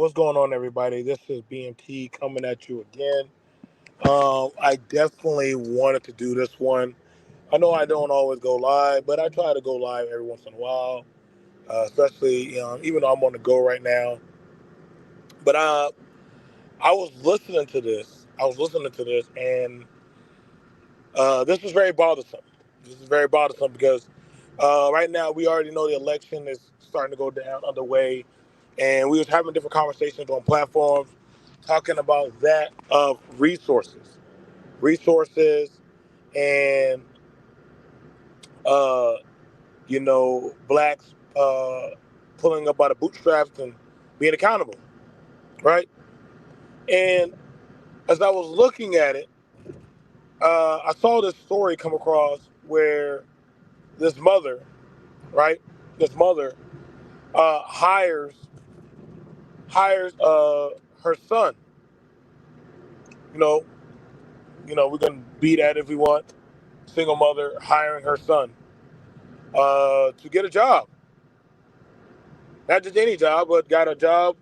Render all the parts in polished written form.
what's going on, everybody? This is BMT coming at you again. I definitely wanted to do this one. I know I don't always go live, but I try to go live every once in a while, especially even though I'm on the go right now. But I was listening to this. And this was very bothersome. This is very bothersome because right now we already know the election is starting to go down underway, and we was having different conversations on platforms talking about that of resources, and uh, blacks pulling up by the bootstraps and being accountable, right? And as I was looking at it, I saw this story come across where this mother, right? This mother hires her son. You know, we can be that if we want. Single mother hiring her son to get a job, not just any job, but got a job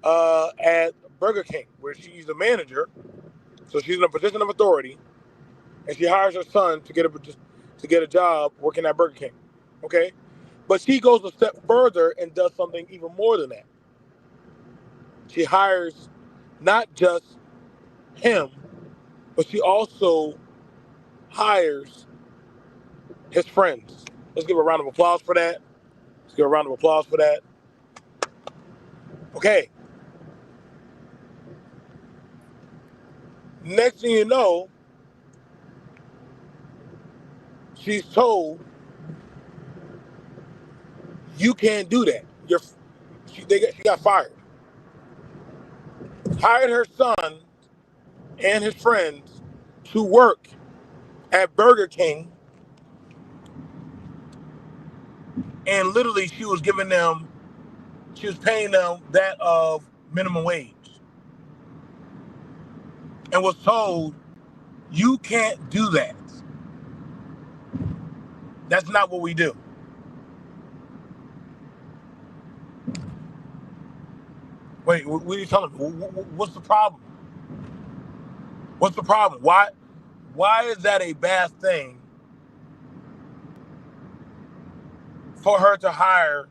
at Burger King where she's the manager. So she's in a position of authority, and she hires her son to get a job working at Burger King. Okay, but she goes a step further and does something even more than that. She hires not just him, but she also hires his friends. Let's give a round of applause for that. Let's give a round of applause for that. Okay. Next thing you know, she's told you can't do that. She got fired. Hired her son and his friends to work at Burger King, and literally she was paying them that of minimum wage, and was told you can't do that. That's not what we do. Wait, what are you telling me? What's the problem? What's the problem? Why is that a bad thing for her to hire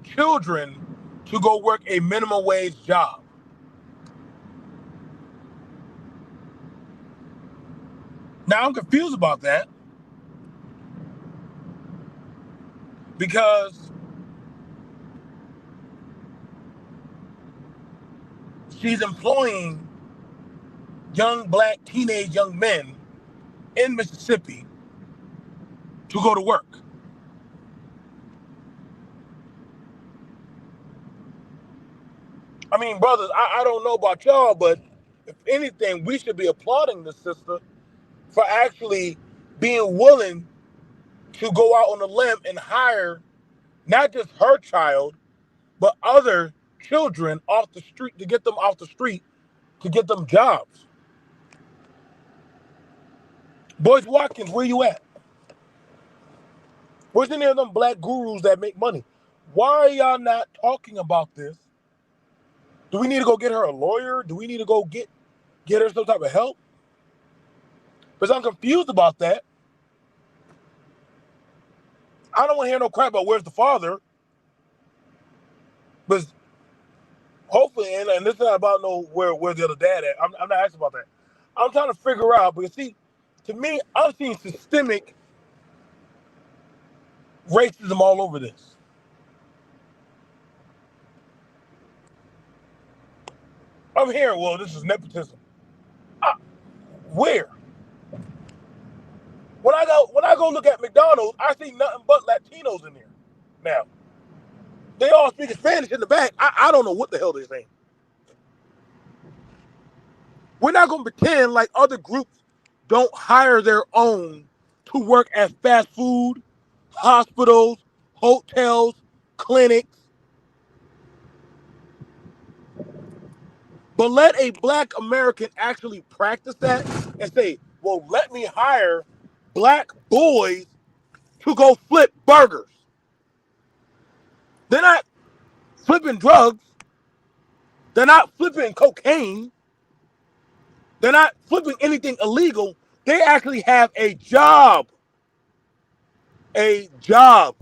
children to go work a minimum wage job? Now I'm confused about that because she's employing young black teenage young men in Mississippi to go to work. I mean, brothers, I don't know about y'all, but if anything, we should be applauding this sister for actually being willing to go out on a limb and hire not just her child, but other children off the street to get them off the street to get them jobs. Boyce Watkins, where you at? Where's any of them black gurus that make money? Why are y'all not talking about this? Do we need to go get her a lawyer? Do we need to go get her some type of help? Because I'm confused about that. I don't want to hear no crap about where's the father. But hopefully, and this is not about no where's the other dad at. I'm not asking about that. I'm trying to figure out, because see, to me, I'm seeing systemic racism all over this. I'm hearing, well, this is nepotism. Where? When I go look at McDonald's, I see nothing but Latinos in there. Now, they all speak Spanish in the back. I don't know what the hell they're saying. We're not going to pretend like other groups don't hire their own to work at fast food, hospitals, hotels, clinics. But let a black American actually practice that and say, well, let me hire black boys to go flip burgers. They're not flipping drugs. They're not flipping cocaine. They're not flipping anything illegal. They actually have a job. A job.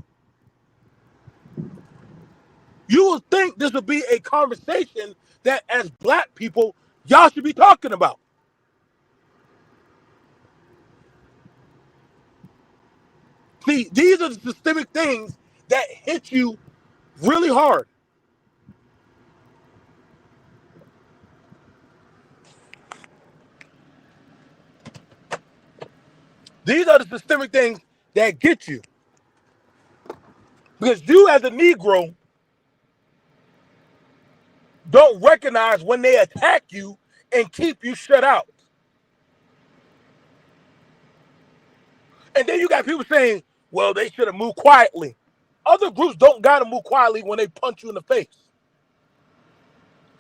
You would think this would be a conversation that as black people, y'all should be talking about. See, these are the systemic things that hit you really hard. These are the systemic things that get you. Because you as a Negro don't recognize when they attack you and keep you shut out. And then you got people saying, well, they should have moved quietly. Other groups don't got to move quietly when they punch you in the face.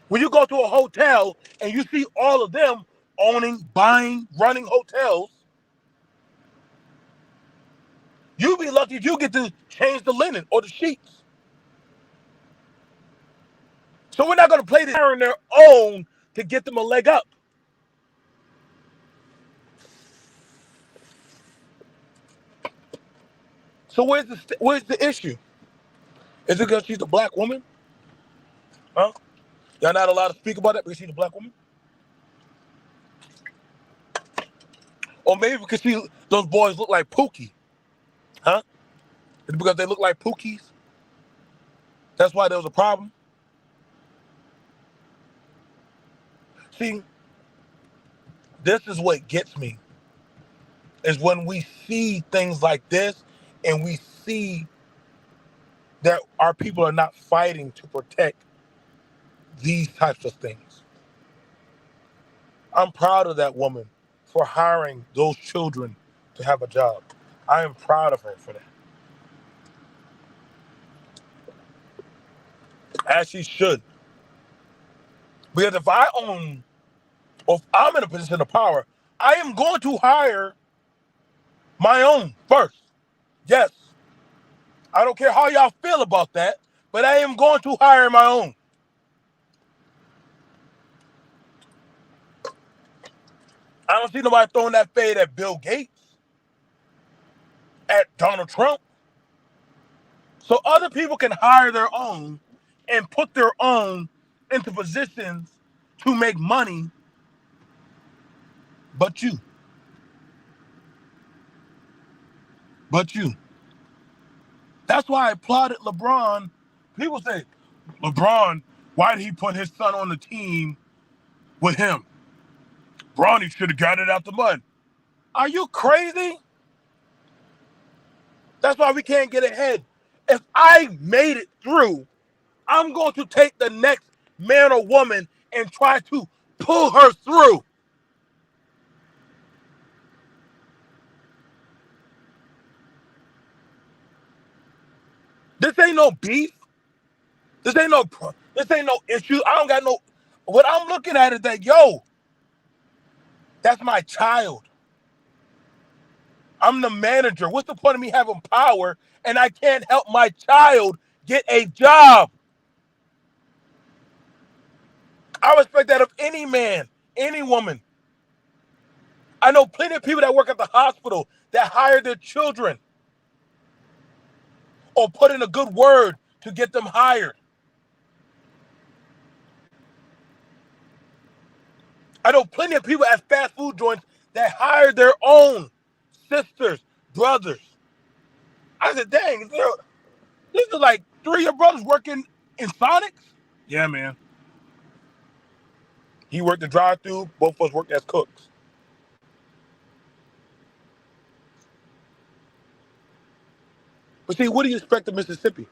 When you go to a hotel and you see all of them owning, buying, running hotels, you be lucky if you get to change the linen or the sheets. So we're not going to play this on their own to get them a leg up. So where's the issue? Is it because she's a black woman? Huh? Y'all not allowed to speak about that because she's a black woman? Or maybe because those boys look like Pookie? Huh? Is it because they look like Pookies? That's why there was a problem? See, this is what gets me. Is when we see things like this and we see that our people are not fighting to protect these types of things. I'm proud of that woman for hiring those children to have a job. I am proud of her for that. As she should. Because if I own, or if I'm in a position of power, I am going to hire my own first. Yes. I don't care how y'all feel about that, but I am going to hire my own. I don't see nobody throwing that fade at Bill Gates, at Donald Trump. So other people can hire their own and put their own into positions to make money, but you. But you. That's why I applauded LeBron. People say, LeBron, why did he put his son on the team with him? Bronny should have got it out the mud. Are you crazy? That's why we can't get ahead. If I made it through, I'm going to take the next man or woman and try to pull her through. This ain't no beef. This ain't no issue. I don't got no. What I'm looking at is that, yo, that's my child. I'm the manager. What's the point of me having power and I can't help my child get a job? I respect that of any man, any woman. I know plenty of people that work at the hospital that hire their children or put in a good word to get them hired. I know plenty of people at fast food joints that hire their own sisters, brothers. I said, dang, this is like 3 of your brothers working in Sonics? Yeah, man. He worked the drive-thru. Both of us worked as cooks. But see, what do you expect of Mississippi?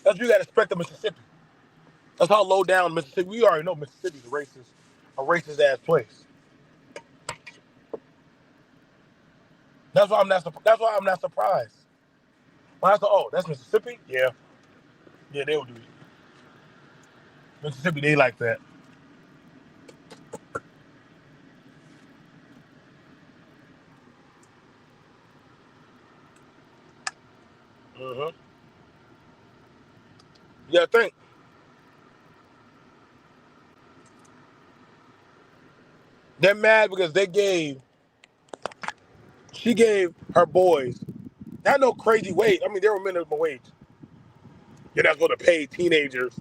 That's what you got to expect of Mississippi. That's how low down Mississippi. We already know Mississippi's a racist ass place. That's why I'm not surprised. When I said, oh, that's Mississippi? Yeah. Yeah, they would do it. Mississippi, they like that. Mm-hmm. Yeah, I think. They're mad because she gave her boys not no crazy wage. I mean, they were minimum wage. You're not going to pay teenagers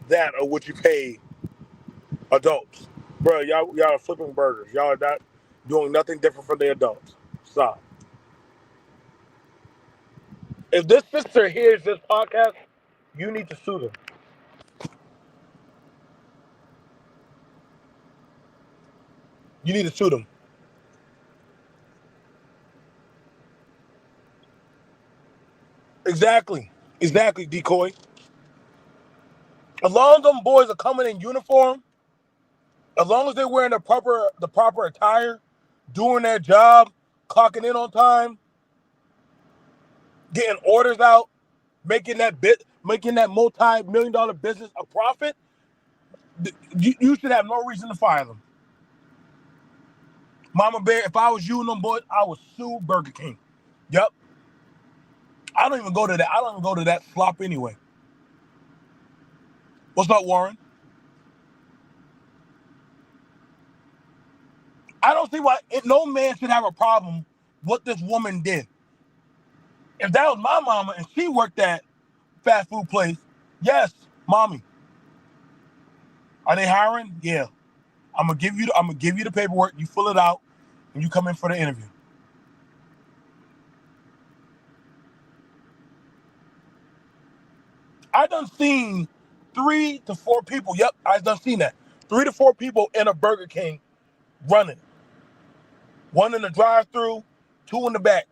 that or what you pay adults. Bro, y'all are flipping burgers. Y'all are not doing nothing different from the adults. Stop. If this sister hears this podcast, you need to sue them. You need to sue them. Exactly. Exactly, decoy. As long as them boys are coming in uniform, as long as they're wearing the proper attire, doing their job, clocking in on time, getting orders out, making that multi-million dollar business a profit, you should have no reason to fire them. Mama Bear, if I was you and them boys, I would sue Burger King. Yep. I don't even go to that. I don't even go to that slop anyway. What's up, Warren? I don't see why no man should have a problem what this woman did. If that was my mama and she worked at fast food place, yes, mommy. Are they hiring? Yeah. I'm gonna give you the paperwork. You fill it out, and you come in for the interview. I done seen 3 to 4 people. Yep, I done seen that. 3 to 4 people in a Burger King running. One in the drive-through, two in the back.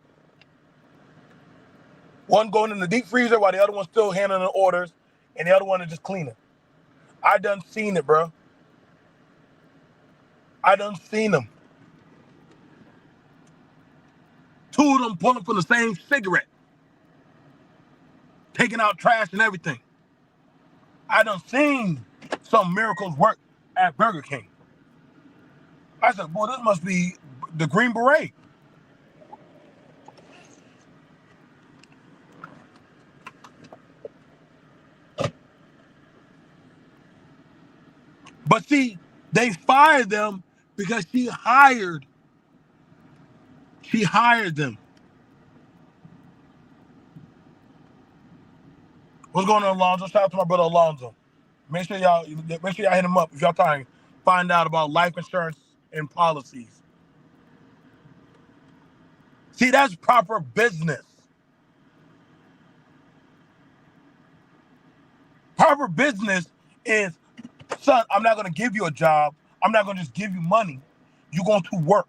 One going in the deep freezer while the other one's still handling the orders, and the other one is just cleaning. I done seen it, bro. I done seen them. Two of them pulling from the same cigarette, taking out trash and everything. I done seen some miracles work at Burger King. I said, boy, this must be the Green Beret. But see, they fired them because she hired them. What's going on, Alonzo? Shout out to my brother Alonzo. Make sure y'all hit him up if y'all trying to find out about life insurance and policies. See, that's proper business. Proper business is, son, I'm not gonna give you a job. I'm not gonna just give you money. You're going to work.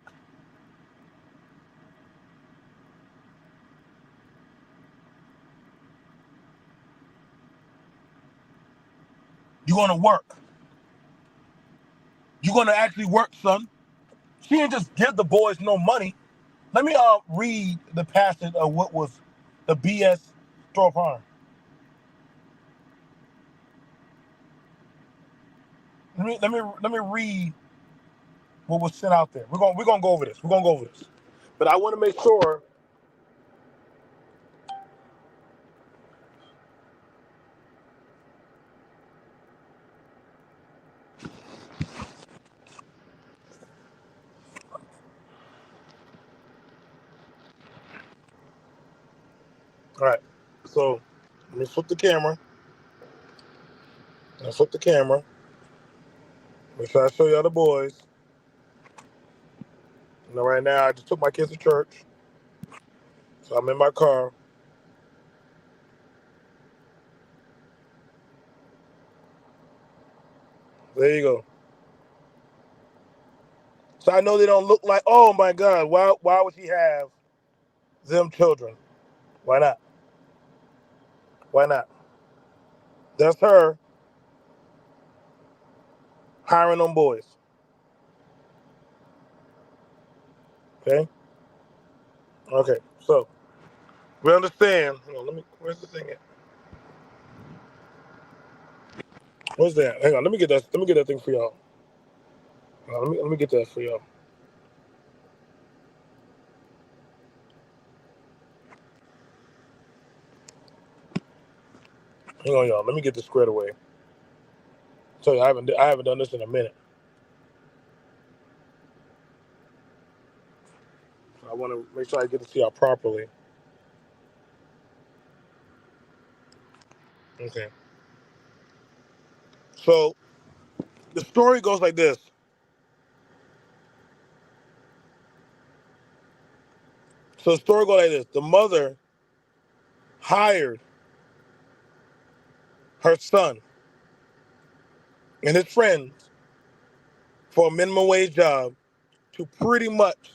You're gonna work. You're gonna actually work, son. She didn't just give the boys no money. Let me read the passage of what was the BS Thorpe Farm. Let me read what was sent out there. We're gonna go over this. We're gonna go over this. But I want to make sure. All right. So let me flip the camera. I flip the camera. Make sure I show y'all the boys. Right now I just took my kids to church. So I'm in my car. There you go. So I know they don't look like, oh my God, why would she have them children? Why not? Why not? That's her hiring them boys. Okay? Okay. So we understand. Hang on, where's the thing at? What's that? Hang on, let me get that thing for y'all. Let me get that for y'all. Hang on, y'all. Let me get this squared away. Tell you, I haven't done this in a minute. I want to make sure I get to see y'all properly. Okay. So the story goes like this. So the story goes like this. The mother hired her son and his friends for a minimum wage job to pretty much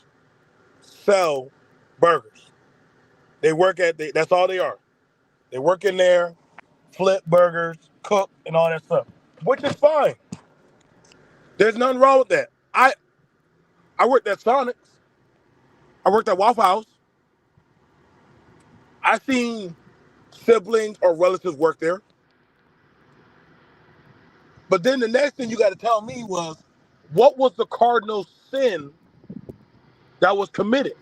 sell burgers. They work at, that's all they are. They work in there, flip burgers, cook, and all that stuff, which is fine. There's nothing wrong with that. I worked at Sonic's. I worked at Waffle House. I seen siblings or relatives work there. But then the next thing you got to tell me was, what was the cardinal sin that was committed?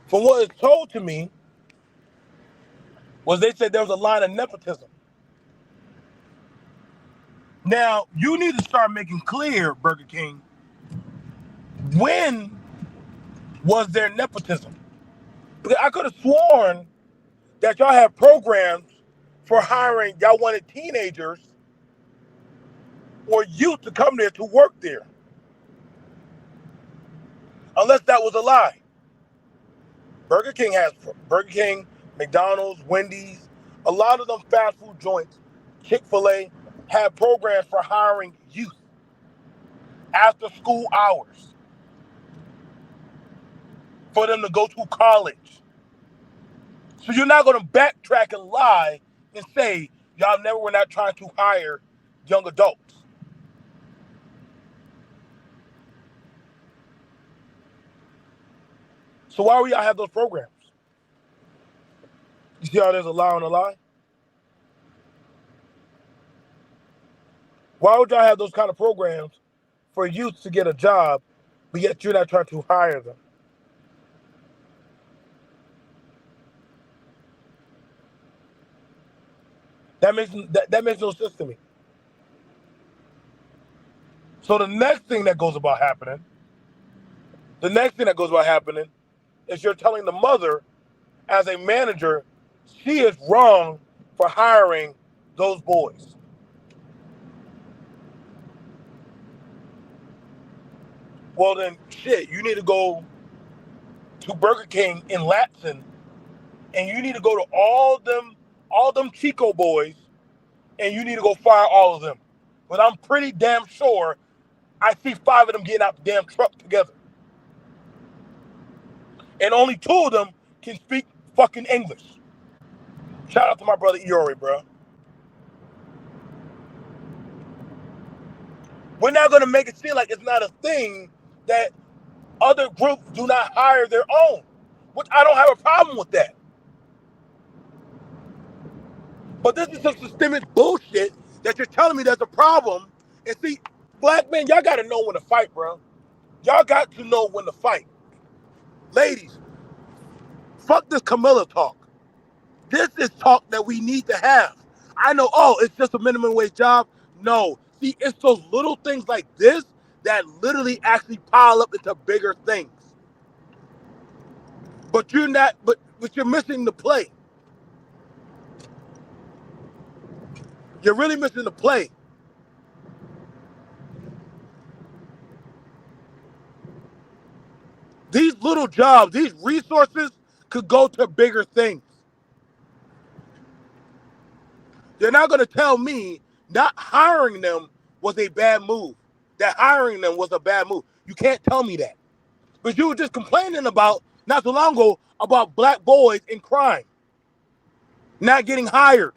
From what is told to me, was they said there was a line of nepotism. Now, you need to start making clear, Burger King, when was there nepotism? Because I could have sworn that y'all had programs for hiring, y'all wanted teenagers or youth to come there to work there. Unless that was a lie. Burger King, McDonald's, Wendy's, a lot of them fast food joints, Chick-fil-A, have programs for hiring youth after school hours for them to go to college. So you're not going to backtrack and lie and say y'all never were not trying to hire young adults. So why would y'all have those programs? You see how there's a lie on a lie? Why would y'all have those kind of programs for youth to get a job, but yet you're not trying to hire them? That makes no sense to me. So the next thing that goes about happening is you're telling the mother, as a manager, she is wrong for hiring those boys. Well then, shit, you need to go to Burger King in Latson, and you need to go to all them Chico boys, and you need to go fire all of them. But I'm pretty damn sure I see 5 of them getting out the damn truck together, and only 2 of them can speak fucking English. Shout out to my brother Iori, bro. We're not gonna make it seem like it's not a thing that other groups do not hire their own, which I don't have a problem with that. But this is some systemic bullshit that you're telling me there's a problem. And see, black men, y'all gotta know when to fight, bro. Y'all got to know when to fight. Ladies, fuck this Camilla talk. This is talk that we need to have. I know, oh, it's just a minimum wage job. No. See, it's those little things like this that literally actually pile up into bigger things. But you're missing the play. You're really missing the play. These little jobs, these resources could go to bigger things. You're not going to tell me not hiring them was a bad move, that hiring them was a bad move. You can't tell me that. But you were just complaining about, not so long ago, about black boys in crime, not getting hired,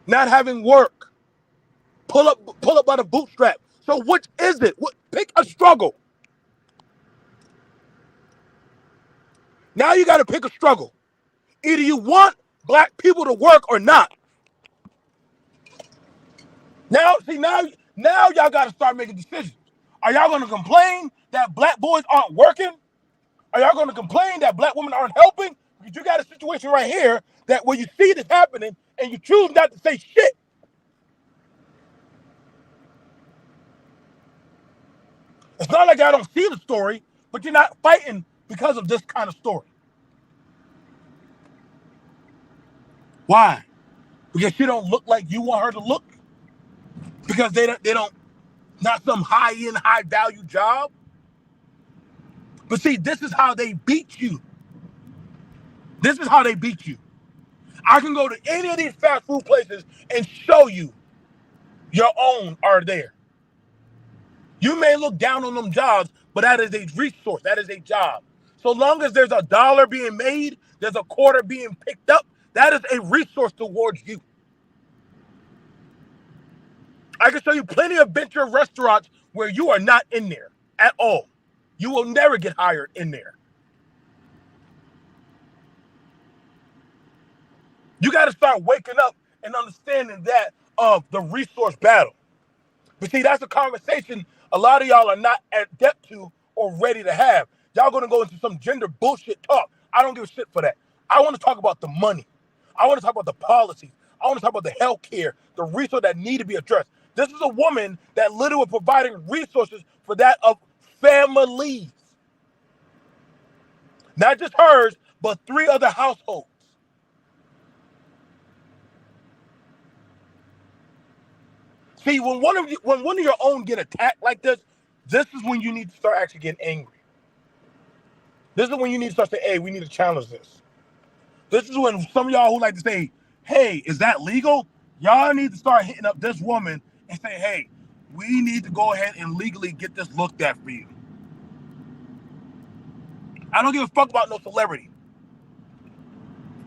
not having work, pull up by the bootstrap. So which is it? Pick a struggle. Now you got to pick a struggle. Either you want black people to work or not. Now y'all got to start making decisions. Are y'all going to complain that black boys aren't working? Are y'all going to complain that black women aren't helping? Because you got a situation right here that where you see this happening and you choose not to say shit. It's not like I don't see the story, but you're not fighting because of this kind of story. Why? Because she don't look like you want her to look? Because they don't not some high-end, high-value job? But see, this is how they beat you. This is how they beat you. I can go to any of these fast food places and show you your own are there. You may look down on them jobs, but that is a resource. That is a job. So long as there's a dollar being made, there's a quarter being picked up, that is a resource towards you. I can show you plenty of venture restaurants where you are not in there at all. You will never get hired in there. You got to start waking up and understanding that of the resource battle. But see, that's a conversation a lot of y'all are not adept to or ready to have. Y'all gonna go into some gender bullshit talk. I don't give a shit for that. I want to talk about the money. I want to talk about the policies. I want to talk about the health care, the resources that need to be addressed. This is a woman that literally was providing resources for that of families. Not just hers, but 3 other households. See, when one of your own get attacked like this is when you need to start actually getting angry. This is when you need to start saying, hey, we need to challenge this. This is when some of y'all who like to say, hey, is that legal? Y'all need to start hitting up this woman and say, hey, we need to go ahead and legally get this looked at for you. I don't give a fuck about no celebrity.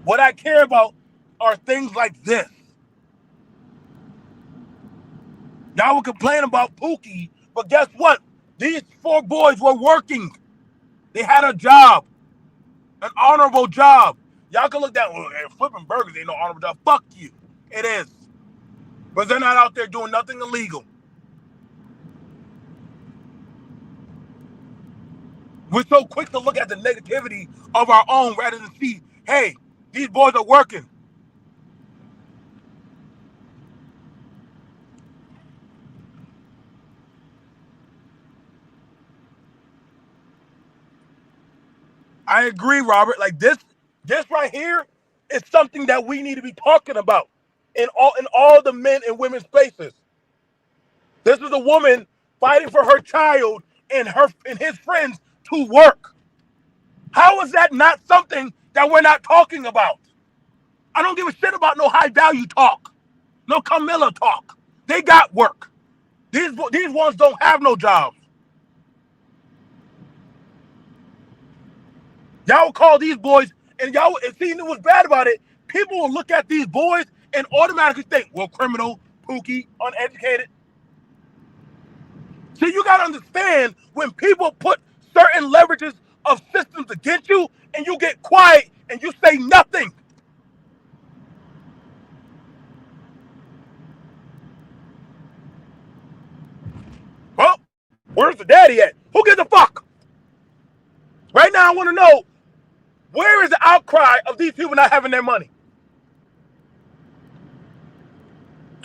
What I care about are things like this. Y'all were complaining about Pookie, but guess what? These 4 boys were working. They had a job, an honorable job. Y'all can look down, well, flipping burgers ain't no honorable job. Fuck you. It is. But they're not out there doing nothing illegal. We're so quick to look at the negativity of our own rather than see, hey, these boys are working. I agree, Robert. Like this right here is something that we need to be talking about in all the men and women's spaces. This is a woman fighting for her child and his friends to work. How is that not something that we're not talking about? I don't give a shit about no high value talk, no Camilla talk. They got work. These ones don't have no jobs. Y'all will call these boys, and y'all see what's bad about it. People will look at these boys and automatically think, well, criminal, Pookie, uneducated. See, you gotta understand when people put certain leverages of systems against you, and you get quiet and you say nothing. Well, where's the daddy at? Who gives a fuck? Right now, I want to know, where is the outcry of these people not having their money?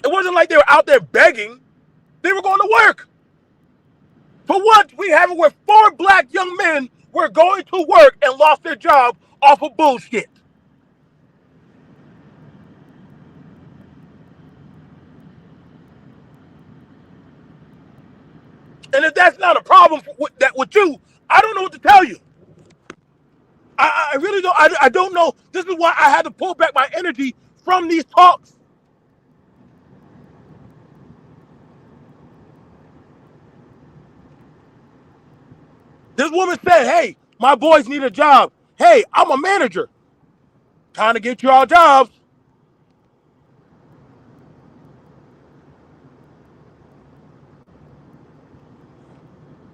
It wasn't like they were out there begging. They were going to work. For what? We have it where 4 black young men were going to work and lost their job off of bullshit. And if that's not a problem with you, I don't know what to tell you. I really don't. I don't know. This is why I had to pull back my energy from these talks. This woman said, hey, my boys need a job. Hey, I'm a manager. Trying to get you all jobs.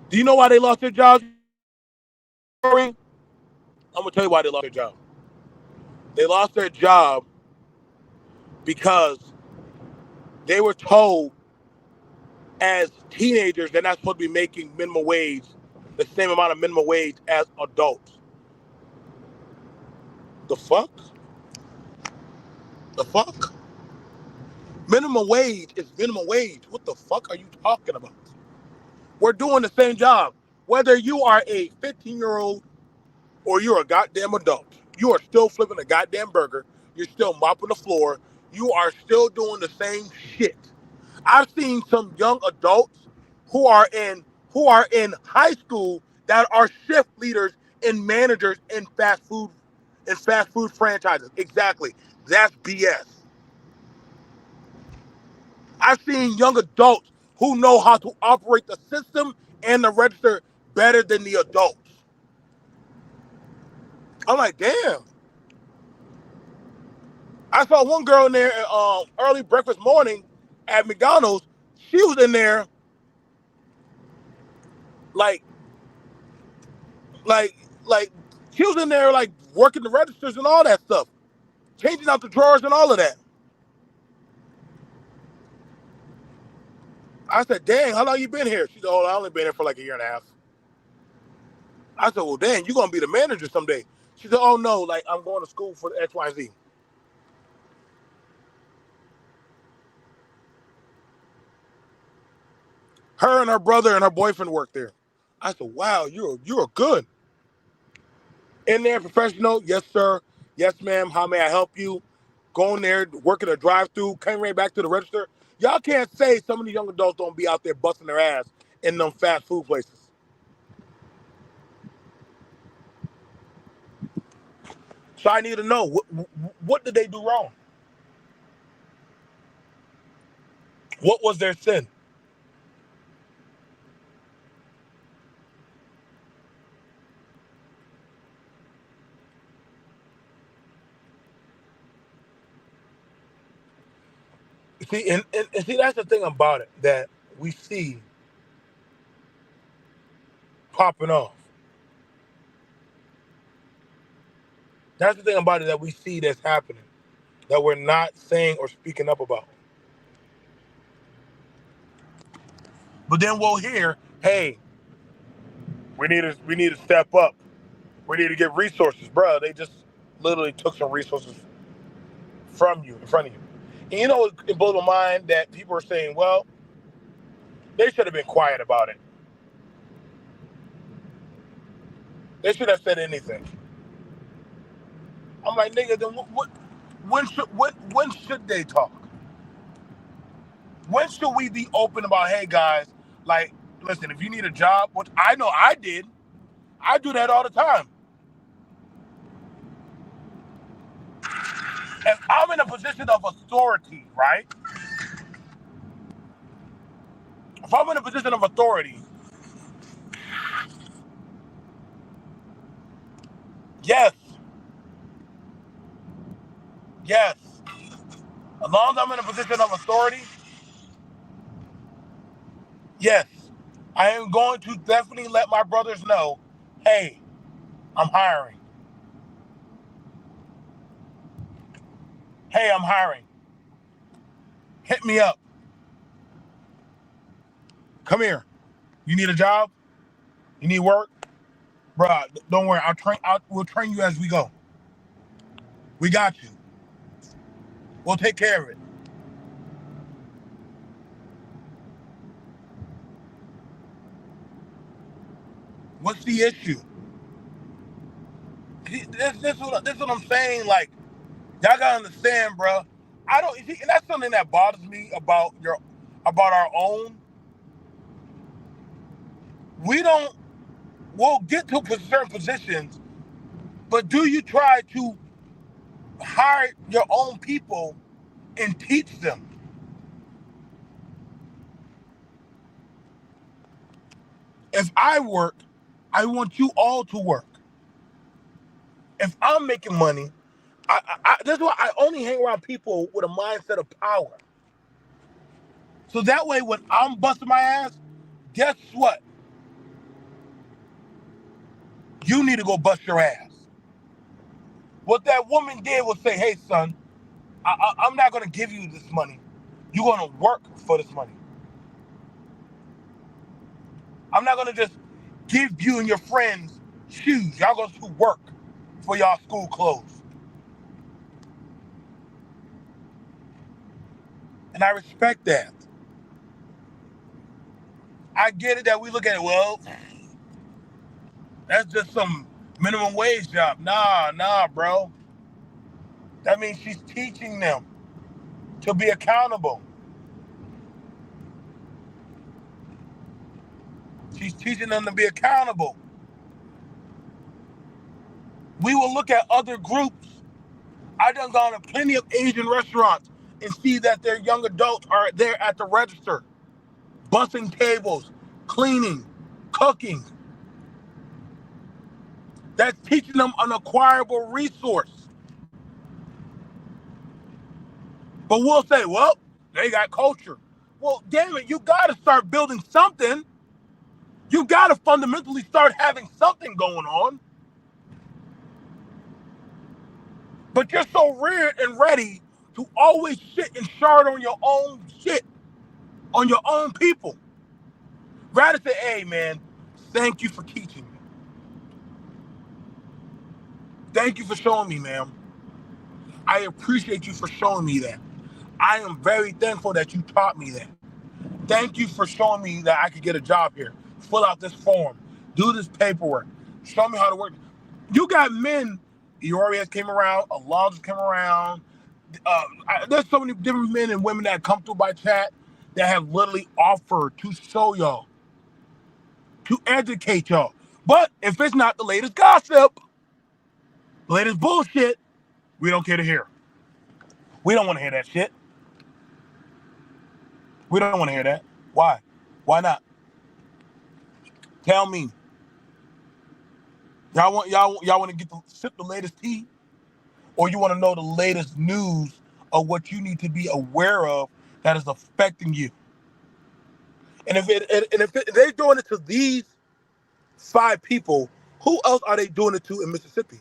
Do you know why they lost their jobs? I'm going to tell you why they lost their job. They lost their job because they were told as teenagers they're not supposed to be making minimum wage, the same amount of minimum wage as adults. The fuck? The fuck? Minimum wage is minimum wage. What the fuck are you talking about? We're doing the same job. Whether you are a 15-year-old or you're a goddamn adult, you are still flipping a goddamn burger. You're still mopping the floor. You are still doing the same shit. I've seen some young adults who are in high school that are shift leaders and managers in fast food franchises. Exactly. That's BS. I've seen young adults who know how to operate the system and the register better than the adults. I'm like, damn. I saw one girl in there early breakfast morning at McDonald's. She was in there like like like she was in there like working the registers and all that stuff, changing out the drawers and all of that. I said, dang, how long you been here? She said, oh, I only been here for like a year and a half. I said, well, dang, you gonna be the manager someday. She said, oh no, like I'm going to school for the XYZ. Her and her brother and her boyfriend work there. I said, wow, you're good. In there, professional, yes sir, yes ma'am, how may I help you? Going there, working a drive-through, coming right back to the register. Y'all can't say some of the young adults don't be out there busting their ass in them fast food places. So I need to know what did they do wrong? What was their sin? See, and see that's the thing about it that we see popping off. That's the thing about it that we see that's happening that we're not saying or speaking up about. But then we'll hear, hey, we need to step up. We need to get resources, bro. They just literally took some resources from you in front of you. And you know, it blows my mind that people are saying, well, they should have been quiet about it. They should have said anything. I'm like, nigga, then when should they talk? When should we be open about, hey guys, like, listen, if you need a job, which I know I did, I do that all the time. If I'm in a position of authority, right? If I'm in a position of authority, yes, yes. As long as I'm in a position of authority, yes. I am going to definitely let my brothers know, hey, I'm hiring. Hey, I'm hiring. Hit me up. Come here. You need a job? You need work? Bruh, don't worry. We'll train you as we go. We got you. We'll take care of it. What's the issue? This is what I'm saying. Like, y'all gotta understand, bro. I don't, and that's something that bothers me about our own. We don't. We'll get to certain positions, but do you try to hire your own people and teach them? If I work, I want you all to work. If I'm making money, that's why I only hang around people with a mindset of power. So that way, when I'm busting my ass, guess what? You need to go bust your ass. What that woman did was say, hey, son, I'm not going to give you this money. You're going to work for this money. I'm not going to just give you and your friends shoes. Y'all going to work for y'all school clothes. And I respect that. I get it that we look at it, well, that's just some minimum wage job. Nah, bro. That means she's teaching them to be accountable. She's teaching them to be accountable. We will look at other groups. I done gone to plenty of Asian restaurants and see that their young adults are there at the register, bussing tables, cleaning, cooking. That's teaching them an acquirable resource. But we'll say, well, they got culture. Well, damn it, you got to start building something. You got to fundamentally start having something going on. But you're so reared and ready to always sit and shard on your own shit, on your own people. Rather say, hey, man, thank you for teaching me. Thank you for showing me, ma'am. I appreciate you for showing me that. I am very thankful that you taught me that. Thank you for showing me that I could get a job here. Fill out this form. Do this paperwork. Show me how to work. You got men, Eori has came around, Alonzo came around. There's so many different men and women that come through by chat that have literally offered to show y'all, to educate y'all. But if it's not the latest gossip, the latest bullshit, we don't care to hear. We don't want to hear that shit. We don't want to hear that. Why? Why not? Tell me. Y'all want to get sip the latest tea, or you want to know the latest news of what you need to be aware of that is affecting you? And if they're doing it to these 5 people, who else are they doing it to in Mississippi?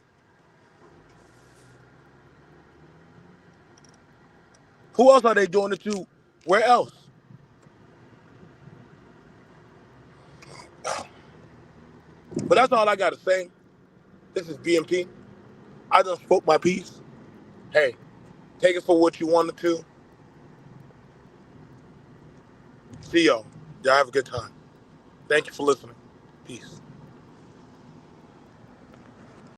Who else are they doing it to? Where else? But that's all I got to say. This is BMP. I just spoke my piece. Hey, take it for what you wanted to. See y'all. Y'all have a good time. Thank you for listening. Peace.